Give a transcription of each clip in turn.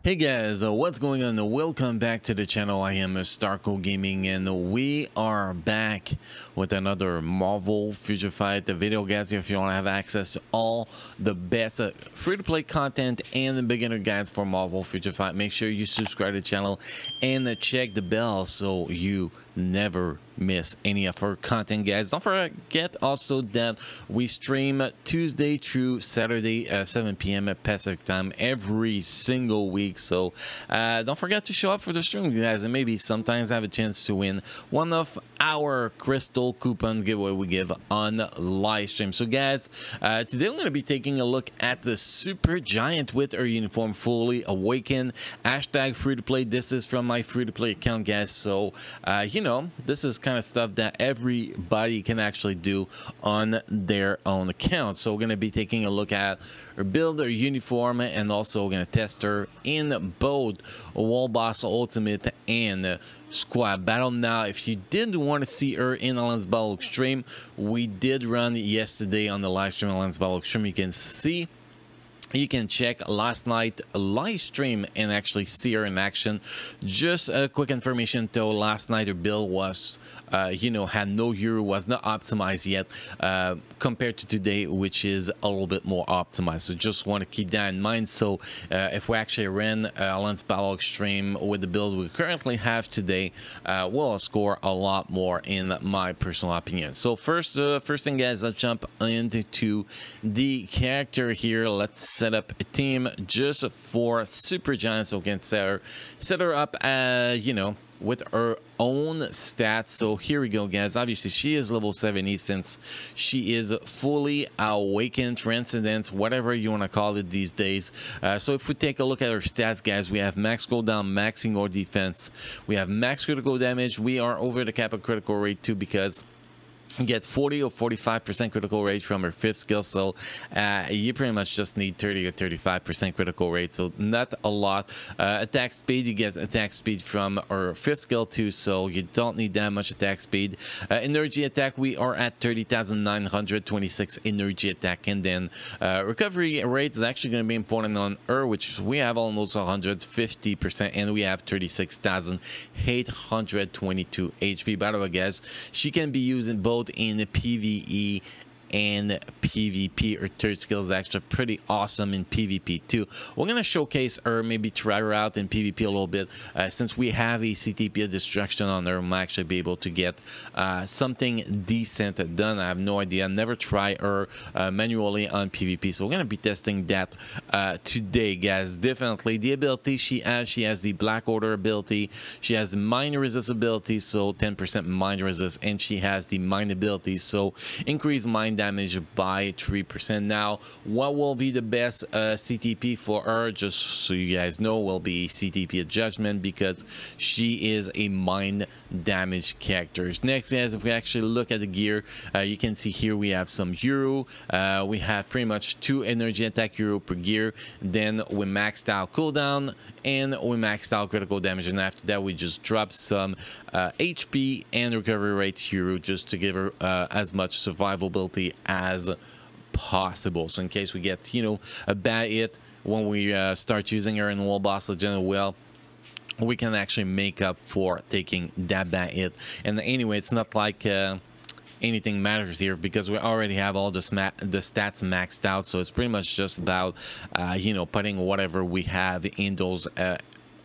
Hey guys, what's going on? Welcome back to the channel. I am Starco Gaming and we are back with another Marvel Future Fight video, guys. If you want to have access to all the best free-to-play content and the beginner guides for Marvel Future Fight, make sure you subscribe to the channel and check the bell so you never miss any of our content, guys. Don't forget also that we stream Tuesday through Saturday 7 p.m. at Pacific time every single week, so don't forget to show up for the stream, guys, and maybe sometimes have a chance to win one of our crystal coupon giveaway we give on live stream. So guys, today I'm going to be taking a look at the Supergiant with her uniform fully awakened, hashtag free to play. This is from my free to play account, guys, so you know, this is kind of stuff that everybody can actually do on their own account. So we're going to be taking a look at her build, her uniform, and also we're going to test her in both Wall Boss Ultimate and Squad Battle. Now, if you did want to see her in Alliance Battle Extreme, we did run yesterday on the live stream Alliance Battle Extreme. You can check last night live stream and actually see her in action. Just a quick information though, last night her build was you know, had no hero, was not optimized yet compared to today, which is a little bit more optimized. So just want to keep that in mind. So if we actually ran Alliance Battle Extreme with the build we currently have today, we'll score a lot more in my personal opinion. So first thing, guys, let's jump into the character here. Let's set up a team just for Supergiant so we can set her up you know, with her own stats. So here we go, guys. Obviously she is level 70 since she is fully awakened, transcendence, whatever you want to call it these days. So if we take a look at her stats, guys, we have max cooldown, maxing or defense, we have max critical damage, we are over the cap of critical rate too, because you get 40 or 45% critical rate from her 5th skill, so you pretty much just need 30 or 35% critical rate, so not a lot. Attack speed, you get attack speed from her 5th skill too, so you don't need that much attack speed. Energy attack, we are at 30,926 energy attack, and then recovery rate is actually going to be important on her, which we have almost 150%, and we have 36,822 HP. By the way, guys, she can be used in both in the PvE and PvP. Her third skill is actually pretty awesome in PvP too. We're gonna showcase her, maybe try her out in PvP a little bit. Since we have a CTP destruction on her, we'll actually be able to get something decent done. I have no idea, never try her manually on PvP, so we're gonna be testing that today, guys. Definitely the ability she has the Black Order ability, she has the mine resist ability, so 10% mine resist, and she has the mine ability, so increase mine damage by 3%. Now, what will be the best CTP for her, just so you guys know, will be CTP Judgment, because she is a mind damage character. Next, guys, if we actually look at the gear, you can see here we have some hero. We have pretty much 2 energy attack hero per gear, then we maxed out cooldown and we maxed out critical damage, and after that we just dropped some HP and recovery rate hero just to give her as much survivability as possible. So in case we get, you know, a bad hit when we start using her in Wall Boss Legend, well, we can actually make up for taking that bad hit. And anyway, it's not like anything matters here, because we already have all the stats maxed out, so it's pretty much just about you know, putting whatever we have in those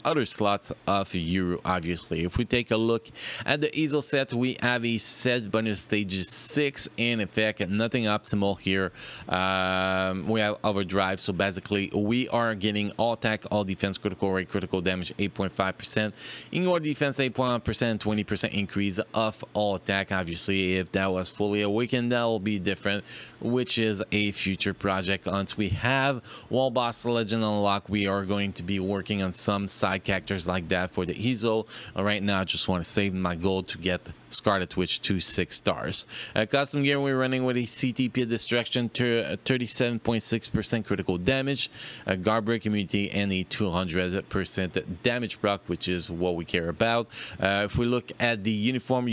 other slots of Euro. Obviously, if we take a look at the ESO set, we have a set bonus stage 6 in effect, nothing optimal here. We have overdrive, so basically we are getting all attack, all defense, critical rate, critical damage 8.5%, ignore defense 8.1%, 20% increase of all attack. Obviously, if that was fully awakened, that will be different, which is a future project. Once we have Wall Boss Legend unlocked, we are going to be working on some side characters like that for the ESO. Right now I just want to save my gold to get Scarlet Witch to 6 stars. Custom gear, we're running with a CTP Distraction to 37.6% critical damage, a guard break immunity, and a 200% damage proc, which is what we care about. If we look at the uniform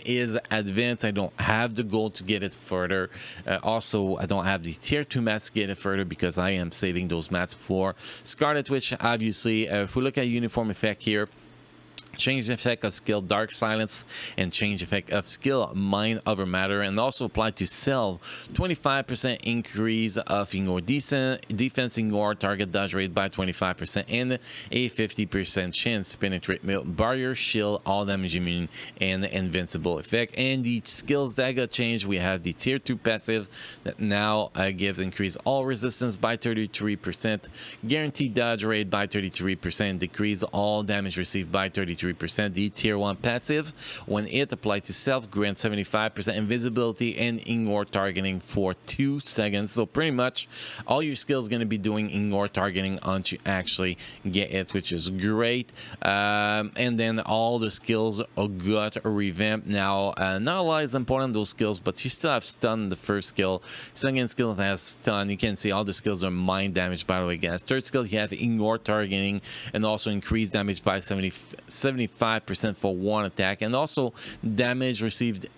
is advanced. I don't have the gold to get it further. Also, I don't have the tier 2 mats to get it further because I am saving those mats for Scarlet Witch. Obviously, if we look at uniform effect here, change effect of skill Dark Silence and change effect of skill Mind Over Matter, and also apply to self 25% increase of ignore defense, ignore target dodge rate by 25%, and a 50% chance to penetrate barrier, shield, all damage immune, and invincible effect. And the skills that got changed, we have the tier 2 passive that now gives increase all resistance by 33%, guaranteed dodge rate by 33%, decrease all damage received by 33%. The tier 1 passive, when it applied to self, grants 75% invisibility and ignore targeting for 2 seconds. So pretty much all your skills going to be doing ignore targeting once you actually get it, which is great. And then all the skills got a revamp now. Not a lot is important, those skills, but you still have stun in the first skill. Second skill has stun. You can see all the skills are mind damage, by the way, guys. Third skill, you have ignore targeting and also increase damage by 75% for one attack, and also damage received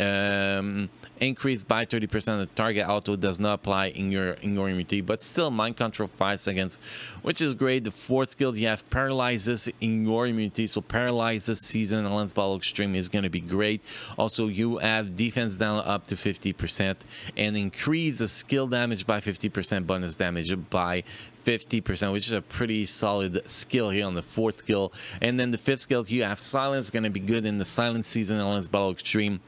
increased by 30%. The target auto does not apply in your immunity, but still mind control 5 seconds, which is great. The fourth skill, you have paralyzes in your immunity, so paralyzes season and lens battle extreme is going to be great. Also, you have defense down up to 50% and increase the skill damage by 50%, bonus damage by 50%, which is a pretty solid skill here on the fourth skill. And then the fifth skill, you have silence, going to be good in the silence season and lens battle extreme.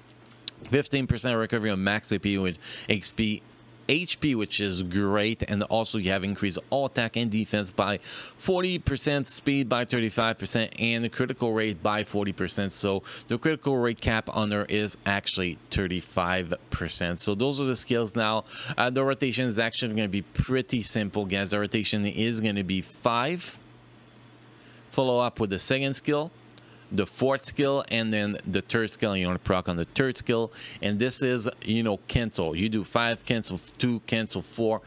15% recovery on max HP with HP, which is great. And also you have increased all attack and defense by 40%, speed by 35%, and the critical rate by 40%. So the critical rate cap on her is actually 35%. So those are the skills now. The rotation is actually going to be pretty simple, guys. The rotation is going to be 5, follow up with the second skill, the fourth skill, and then the third skill. You want to proc on the third skill, and this is, you know, cancel. You do 5, cancel 2, cancel 4,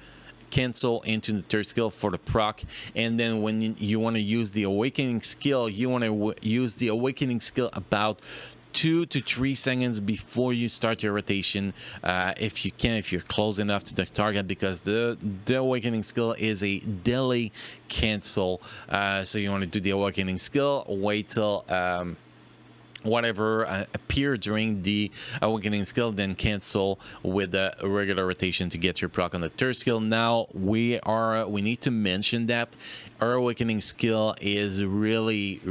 cancel into the third skill for the proc. And then when you want to use the awakening skill, you want to use the awakening skill about 2 to 3 seconds before you start your rotation, if you can, if you're close enough to the target, because the awakening skill is a delay cancel. So you want to do the awakening skill, wait till whatever appear during the awakening skill, then cancel with the regular rotation to get your proc on the third skill. Now we need to mention that our awakening skill is really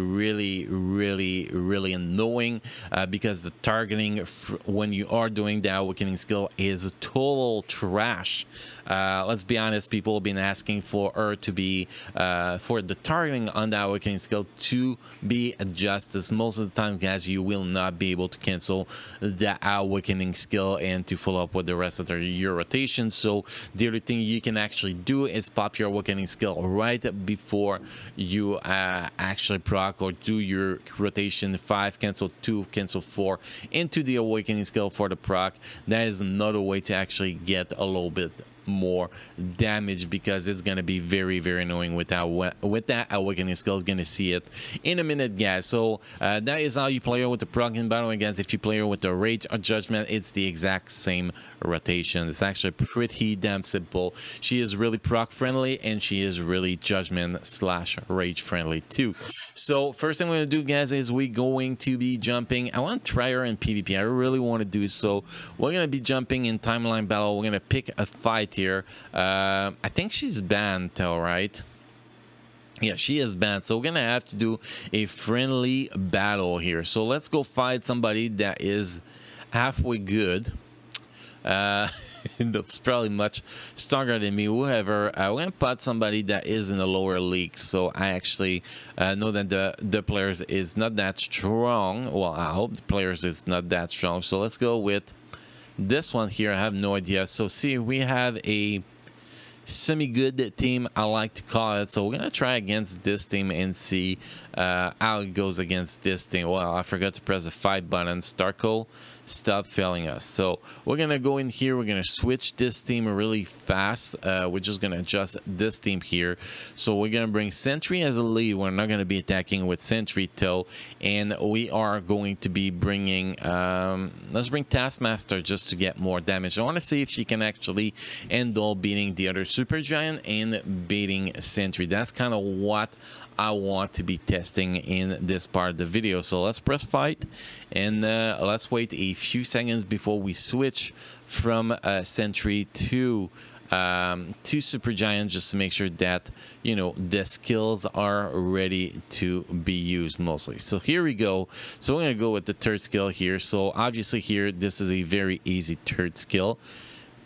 annoying, because the targeting when you are doing the awakening skill is total trash. Let's be honest, people have been asking for her to be for the targeting on the awakening skill to be adjusted. Most of the time, guys, you will not be able to cancel the awakening skill and to follow up with the rest of your rotation. So the other thing you can actually do is pop your awakening skill right before you actually proc or do your rotation. 5, cancel 2, cancel 4 into the awakening skill for the proc. That is another way to actually get a little bit more damage, because it's going to be very annoying with that awakening skill. Is going to see it in a minute, guys. So that is how you play her with the proc. And by the way, guys, if you play her with the rage or judgment, it's the exact same rotation. It's actually pretty damn simple. She is really proc friendly, and she is really judgment slash rage friendly too. So first thing we're going to do, guys, is we're going to be jumping. I want to try her in PvP. I really want to do so. We're going to be jumping in timeline battle. We're going to pick a fight here. I think she's banned, all right. Yeah, she is banned, so we're gonna have to do a friendly battle here. So let's go fight somebody that is halfway good. That's probably much stronger than me. Whoever, we're gonna put somebody that is in the lower league. So I actually know that the players is not that strong. Well, I hope the players is not that strong. So let's go with this one here. I have no idea. So see, we have a semi-good team, I like to call it. So we're gonna try against this team and see how it goes against this team. Well, I forgot to press the fight button. Starco, stop failing us. So we're gonna go in here, we're gonna switch this team really fast. We're just gonna adjust this team here. So we're gonna bring Sentry as a lead. We're not gonna be attacking with Sentry though, and we are going to be bringing let's bring Taskmaster just to get more damage. I want to see if she can actually handle beating the other Supergiant and beating Sentry. That's kind of what I want to be testing in this part of the video. So let's press fight, and let's wait a few seconds before we switch from Sentry to Supergiant, just to make sure that, you know, the skills are ready to be used mostly. So here we go. So we're gonna go with the third skill here. So obviously here, this is a very easy third skill.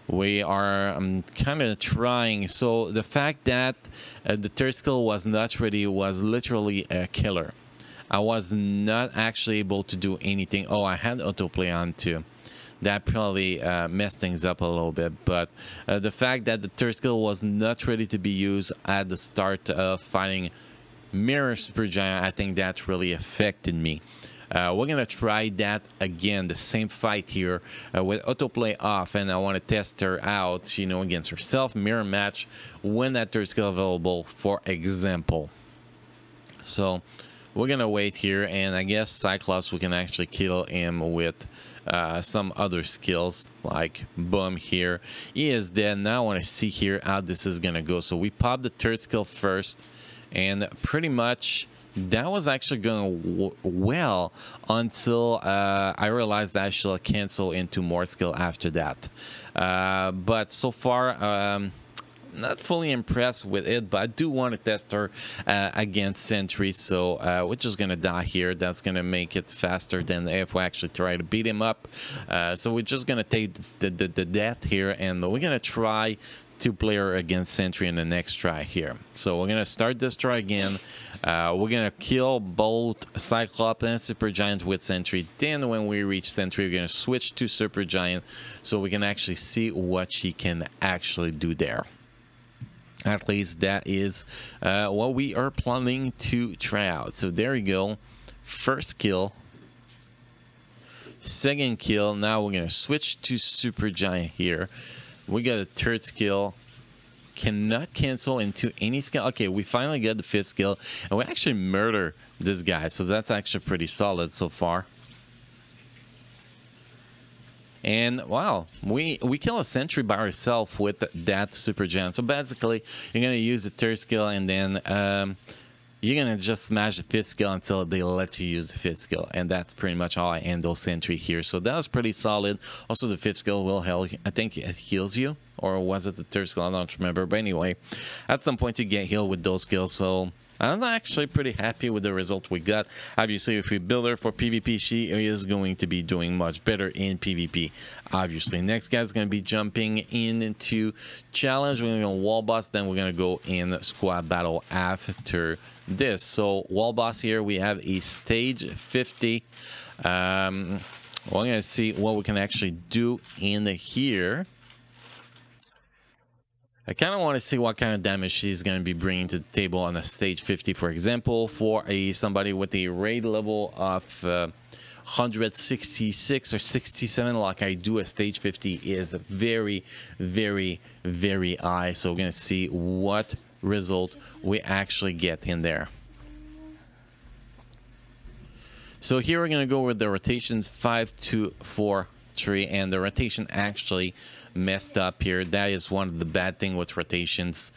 We are kind of trying. So the fact that the third skill was not ready was literally a killer. I was not actually able to do anything. Oh, I had autoplay on too. That probably messed things up a little bit. But the fact that the third skill was not ready to be used at the start of fighting Mirror Supergiant, I think that really affected me. We're gonna try that again, the same fight here with autoplay off, and I want to test her out, you know, against herself, mirror match when that third skill available, for example. So we're gonna wait here, and I guess Cyclops, we can actually kill him with some other skills, like boom, here he is dead. Now I want to see here how this is gonna go. So we pop the third skill first, and pretty much that was actually going well until I realized that I should cancel into more skill after that. But so far, not fully impressed with it, but I do want to test her against Sentry. So we're just gonna die here. That's gonna make it faster than if we actually try to beat him up. So we're just gonna take the death here, and we're gonna try to play her against Sentry in the next try here. So we're gonna start this try again. We're gonna kill both Cyclops and Supergiant with Sentry. Then when we reach Sentry, we're gonna switch to Supergiant so we can actually see what she can actually do there. At least that is what we are planning to try out. So there we go. First kill. Second kill. Now we're gonna switch to Supergiant here. We got a third skill. Cannot cancel into any skill. Okay, we finally got the fifth skill, and we actually murder this guy. So that's actually pretty solid so far. And wow, we kill a Sentry by herself with that Supergiant. So basically, you're gonna use the third skill, and then you're gonna just smash the fifth skill until they let you use the fifth skill, and that's pretty much how I handle Sentry here. So that was pretty solid. Also, the fifth skill will help. I think it heals you, or was it the third skill? I don't remember. But anyway, at some point you get healed with those skills. So I was actually pretty happy with the result we got. Obviously, if we build her for PvP, she is going to be doing much better in PvP. Obviously, next guy's going to be jumping into challenge. We're going to go wall boss, then we're going to go in squad battle after this. So wall boss here, we have a stage 50. We're going to see what we can actually do in here. I kind of want to see what kind of damage she's going to be bringing to the table on a stage 50, for example. For somebody with a raid level of 166 or 67 like I do, a stage 50 is very, very, very high. So we're going to see what result we actually get in there. So here we're going to go with the rotation 5, 2, 4, 3, and the rotation actually messed up here. That is one of the bad thing with rotations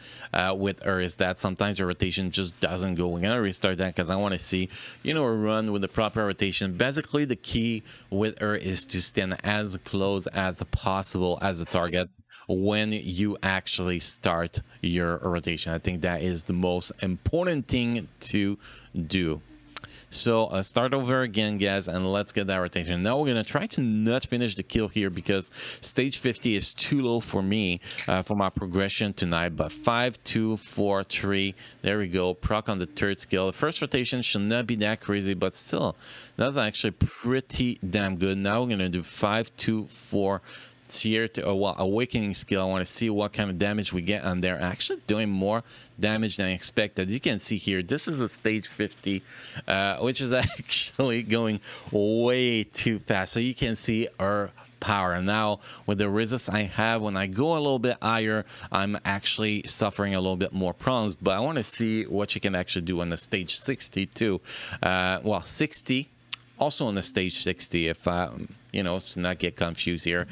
with her, is that sometimes the rotation just doesn't go. We're gonna restart that because I want to see, you know, a run with the proper rotation. Basically, the key with her is to stand as close as possible as the target when you actually start your rotation. I think that is the most important thing to do. So start over again, guys, and let's get that rotation. Now we're gonna try to not finish the kill here because stage 50 is too low for me for my progression tonight. But 5, 2, 4, 3, there we go. Proc on the third skill. The first rotation should not be that crazy, but still, that's actually pretty damn good. Now we're gonna do 5, 2, 4, tier to well, awakening skill. I want to see what kind of damage we get on there. Actually doing more damage than I expected. You can see here, this is a stage 50, which is actually going way too fast. So you can see our power. Now with the resist I have, when I go a little bit higher, I'm actually suffering a little bit more problems. But I want to see what you can actually do on the stage 60 too. Well, 60, also on the stage 60, if you know, to not get confused here.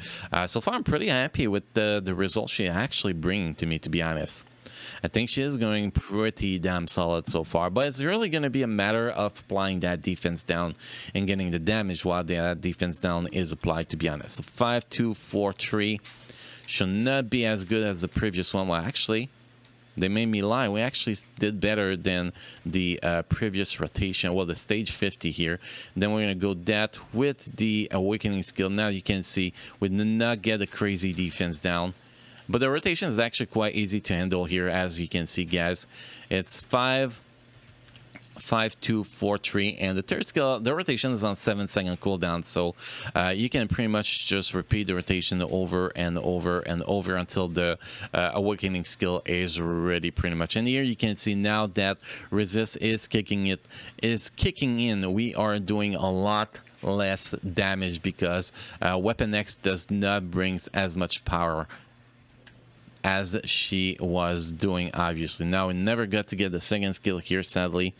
So far I'm pretty happy with the results she's actually bringing to me, to be honest. I think she is going pretty damn solid so far, but it's really going to be a matter of applying that defense down and getting the damage while that defense down is applied, to be honest. So 5, 2, 4, 3 should not be as good as the previous one. Well, actually, they made me lie. We actually did better than the previous rotation. Well, the stage 50 here. Then we're going to go that with the awakening skill. Now you can see we did not get a crazy defense down. But the rotation is actually quite easy to handle here, as you can see, guys. It's 5, 5, 2, 4, 3, and the third skill, the rotation is on 7-second cooldown, so you can pretty much just repeat the rotation over and over and over until the awakening skill is ready, pretty much. And here you can see now that resist is kicking in. We are doing a lot less damage because Weapon X does not bring as much power as she was doing, obviously. Now we never got to get the second skill here, sadly.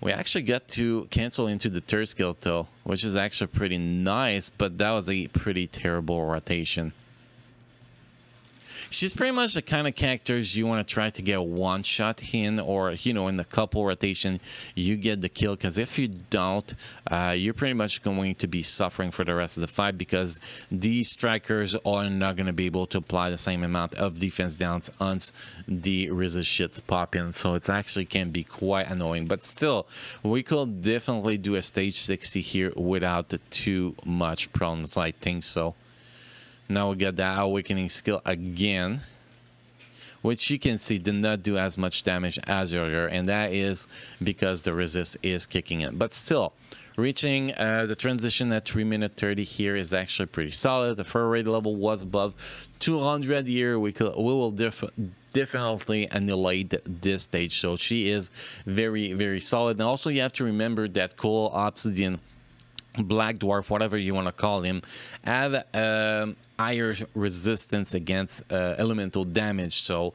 We actually got to cancel into the third skill though, which is actually pretty nice, but that was a pretty terrible rotation. She's pretty much the kind of characters you want to try to get one shot in, or you know, in the couple rotation you get the kill, because if you don't, you're pretty much going to be suffering for the rest of the fight, because these strikers are not going to be able to apply the same amount of defense downs once the resist shits pop in. So it's actually can be quite annoying, but still we could definitely do a stage 60 here without too much problems, I think so. Now we got that awakening skill again, which you can see did not do as much damage as earlier, and that is because the resist is kicking in. But still, reaching the transition at 3 minutes 30 here is actually pretty solid. The frame rate level was above 200 here. We will definitely annihilate this stage, so she is very, very solid. And also you have to remember that Cole, Obsidian, Black Dwarf, whatever you want to call him, have higher resistance against elemental damage, so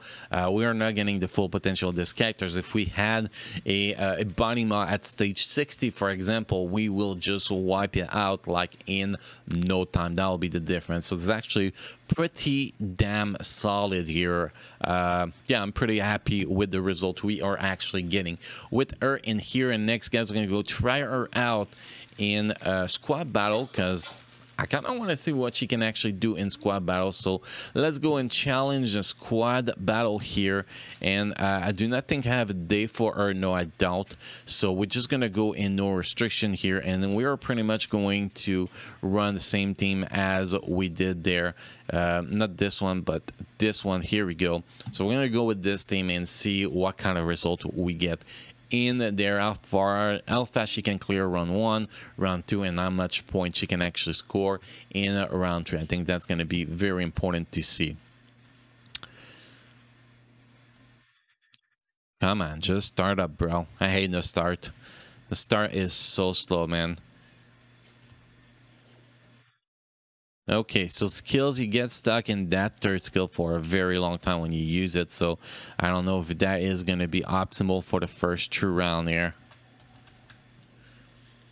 we are not getting the full potential of these characters. If we had a body mod at stage 60, for example, we will just wipe it out like in no time. That'll be the difference. So it's actually pretty damn solid here. Yeah, I'm pretty happy with the result we are actually getting with her in here. And next, guys, we're gonna go try her out in squad battle, because I kind of want to see what she can actually do in squad battle. So let's go and challenge the squad battle here. And I do not think I have a day for her. No, I don't. So we're just going to go in no restriction here. And then we are pretty much going to run the same team as we did there. Not this one, but this one. Here we go. So we're going to go with this team and see what kind of result we get in there, how fast she can clear round 1, round 2, and how much points she can actually score in round 3. I think that's going to be very important to see. Come on, just start up, bro. I hate the start. The start is so slow, man. Okay, so skills, you get stuck in that third skill for a very long time when you use it, so I don't know if that is going to be optimal for the first true round here.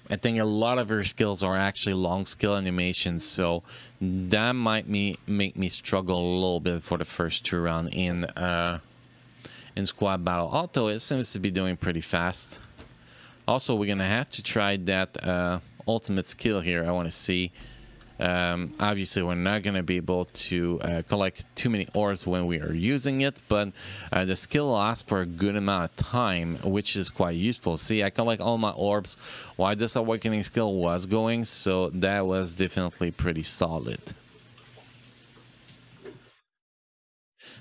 I think a lot of her skills are actually long skill animations, so that might make me struggle a little bit for the first true round in squad battle, although it seems to be doing pretty fast. Also, we're going to have to try that ultimate skill here. I want to see. Obviously we're not going to be able to collect too many orbs when we are using it, but the skill lasts for a good amount of time, which is quite useful. See, I collect all my orbs while this awakening skill was going, so that was definitely pretty solid.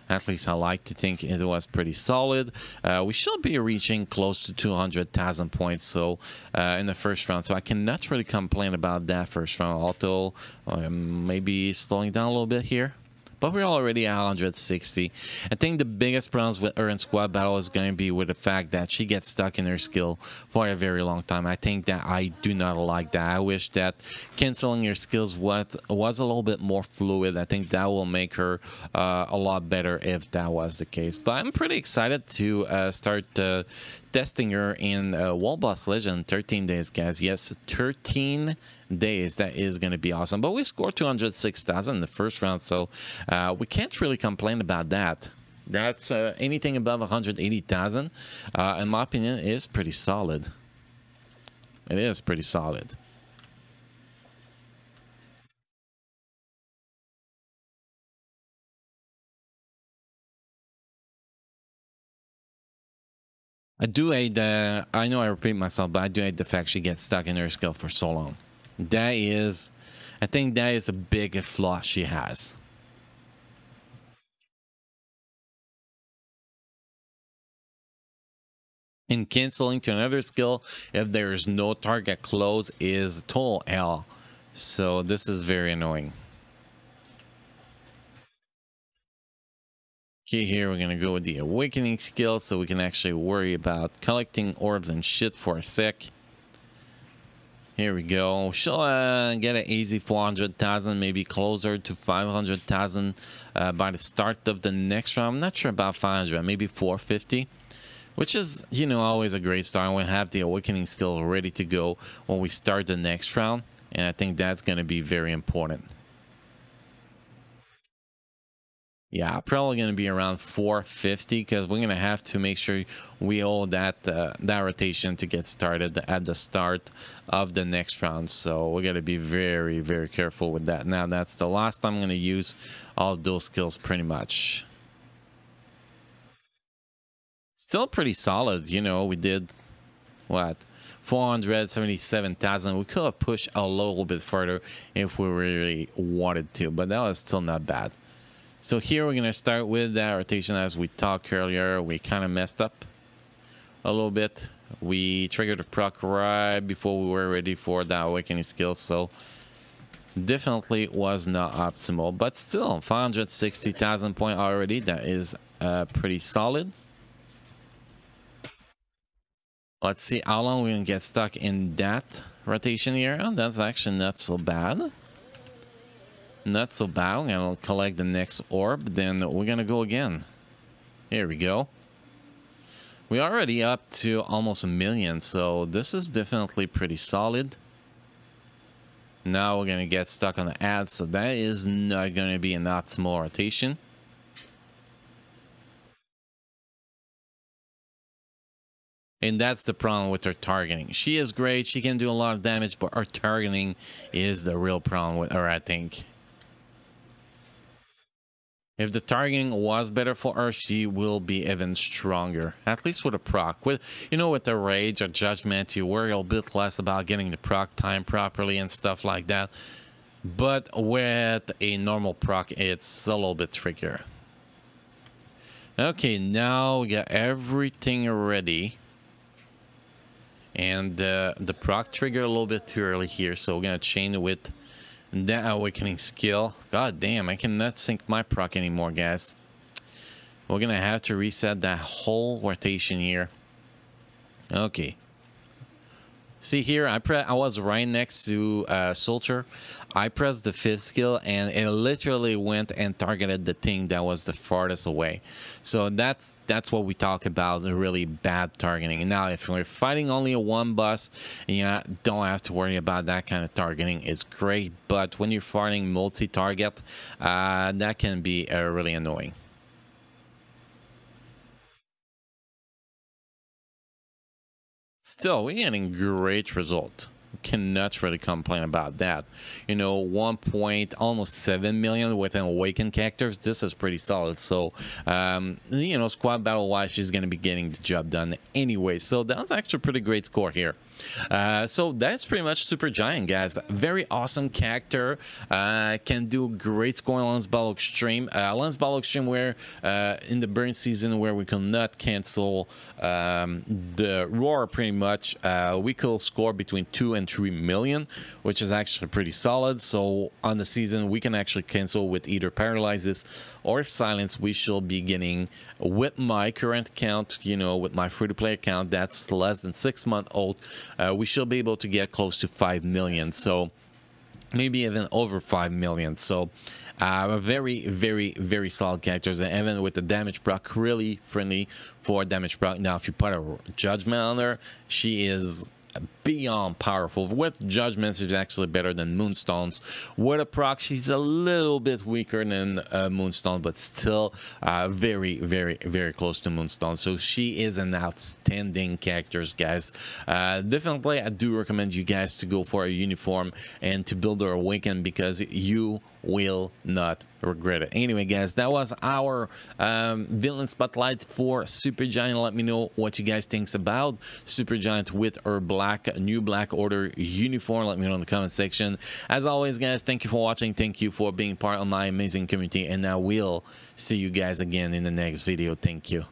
At least I like to think it was pretty solid. We should be reaching close to 200,000 points so in the first round. So I cannot really complain about that first round. Although maybe slowing down a little bit here. But we're already at 160. I think the biggest problems with her in squad battle is going to be with the fact that she gets stuck in her skill for a very long time. I think that I do not like that. I wish that canceling your skills was a little bit more fluid. I think that will make her a lot better if that was the case. But I'm pretty excited to start testing her in World Boss Legend. 13 days, guys. Yes, 13 days. That is going to be awesome. But we scored 206,000 in the first round, so we can't really complain about that. That's anything above 180,000, in my opinion, is pretty solid. It is pretty solid. I do hate the, I know I repeat myself, but I do hate the fact she gets stuck in her skill for so long. That is, I think that is a big flaw she has. And canceling to another skill if there's no target close is total hell. So this is very annoying. Okay, here we're gonna go with the awakening skill so we can actually worry about collecting orbs and shit for a sec. Here we go. She'll get an easy 400,000, maybe closer to 500,000 by the start of the next round. I'm not sure about 500, maybe 450, which is, you know, always a great start. We have the awakening skill ready to go when we start the next round, and I think that's going to be very important. Yeah, probably going to be around 450 because we're going to have to make sure we hold that that rotation to get started at the start of the next round. So we're going to be very, very careful with that. Now, that's the last time I'm going to use all of those skills pretty much. Still pretty solid. You know, we did, what, 477,000. We could have pushed a little bit further if we really wanted to, but that was still not bad. So here we're going to start with that rotation. As we talked earlier, we kind of messed up a little bit. We triggered the proc right before we were ready for that awakening skill, so definitely was not optimal, but still 560,000 point already. That is pretty solid. Let's see how long we're going to get stuck in that rotation here. Oh, that's actually not so bad. Not so bad. We're gonna collect the next orb, then we're gonna go again. Here we go. We're already up to almost 1 million, so this is definitely pretty solid. Now we're gonna get stuck on the ads, so that is not gonna be an optimal rotation. And that's the problem with her targeting. She is great, she can do a lot of damage, but her targeting is the real problem with her, I think. If the targeting was better for her, she will be even stronger. At least with a proc. With, you know, with the rage or judgment, you worry a bit less about getting the proc time properly and stuff like that. But with a normal proc, it's a little bit trickier. Okay, now we got everything ready. And the proc triggered a little bit too early here, so we're gonna chain with that awakening skill. God damn, I cannot sync my proc anymore, guys. We're gonna have to reset that whole rotation here. Okay. See here, I was right next to Soldier. I pressed the 5th skill and it literally went and targeted the thing that was the farthest away. So that's what we talk about, the really bad targeting. Now, if we're fighting only a one boss, yeah, don't have to worry about that kind of targeting. It's great, but when you're fighting multi-target, that can be really annoying. Still, we're getting great result. cannot really complain about that. You know, 1 point almost 7 million with an awakened characters. This is pretty solid. So you know, squad battle wise, she's going to be getting the job done anyway. So that was actually a pretty great score here. So that's pretty much Supergiant, guys. Very awesome character. Can do great score on Lance Battle Extreme. Lance Battle Extreme where in the burn season where we could not cancel the roar pretty much, we could score between 2 and 3 million, which is actually pretty solid. So on the season we can actually cancel with either paralyzes or if silence. We should be getting, with my current account, you know, with my free-to-play account that's less than 6 months old, we should be able to get close to 5 million, so maybe even over 5 million. So very solid characters, and even with the damage proc, really friendly for damage proc. Now if you put a judgment on her, she is beyond powerful. With judgments, she's actually better than Moonstones. With a proc, she's a little bit weaker than Moonstone, but still very close to Moonstone. So she is an outstanding character, guys. Definitely I do recommend you guys to go for a uniform and to build her awaken, because you will not regret it. Anyway, guys, that was our villain spotlight for Supergiant. Let me know what you guys think about Supergiant with her new Black Order uniform. Let me know in the comment section. As always, guys, thank you for watching. Thank you for being part of my amazing community, and I will see you guys again in the next video. Thank you.